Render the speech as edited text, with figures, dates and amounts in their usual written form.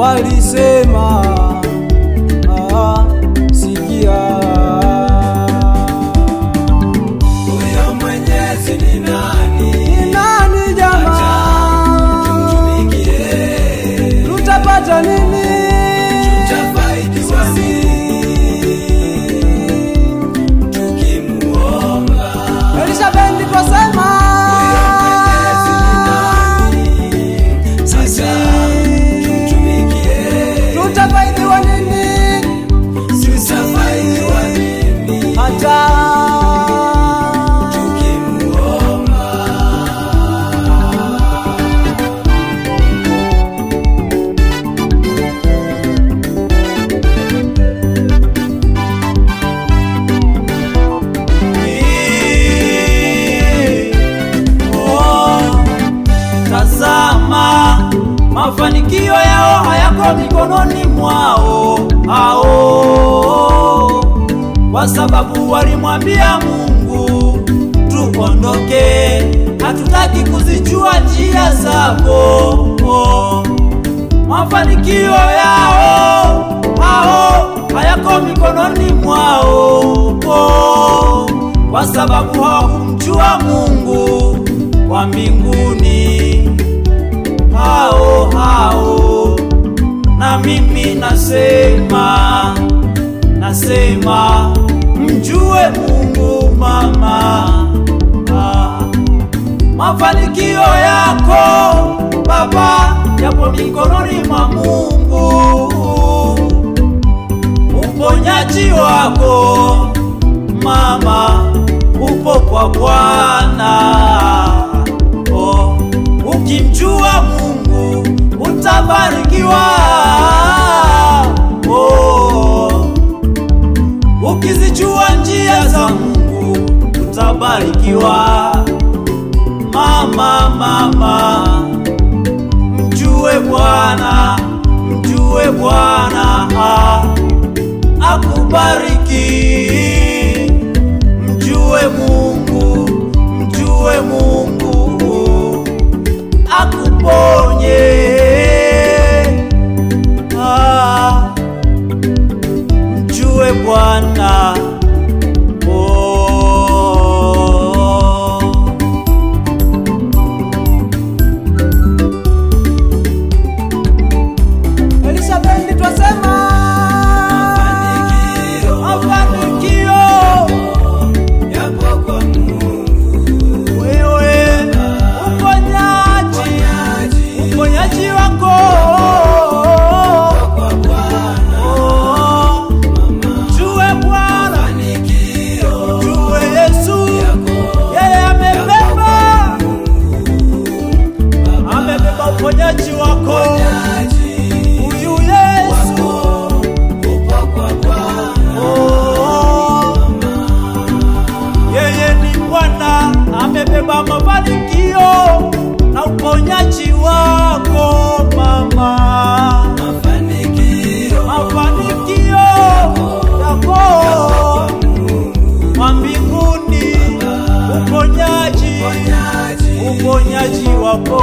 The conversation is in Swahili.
walisema sikia. Huyo Mwenyezi ni nani? Ni nani jamaa? Tumtumikie. Tutapata nini? Tutafaidi wapi tukimuomba? Elizabeth aliposema tutafaidiwa nini? Tutafaidiwa nini hata tukimuomba? Tazama, mafanikio yao hayako mikononi mwao kwa sababu walimwambia Mungu tuondoke, hatutaki kuzijua njia zako. Mafanikio yao hayako mikononi mwao kwa sababu hawakumjua Mungu wa mbinguni. Na mimi nasema mjue Mungu mama. Mafanikio yako baba yapo mikononi mwa Mungu. Uponyaji wako mama upo kwa Bwana. Ukimjua Mungu utabarikiwa. Ukizijua njia za Mungu utabarikiwa. Mama, mjue Bwana, akubariki. Mjue Mungu akuponye. Mjue Bwana. Elizabeth twasema mafanikio yapo kwa Mungu. wewe uponyaji wako Kwa Bwana. jue Bwana, jue Yesu, yeye amebeba uponyaji wako. Huyu Yesu yeye ni Bwana, amebeba mafanikio na uponyaji wako mama. Mafanikio yako wa mbinguni, uponyaji wako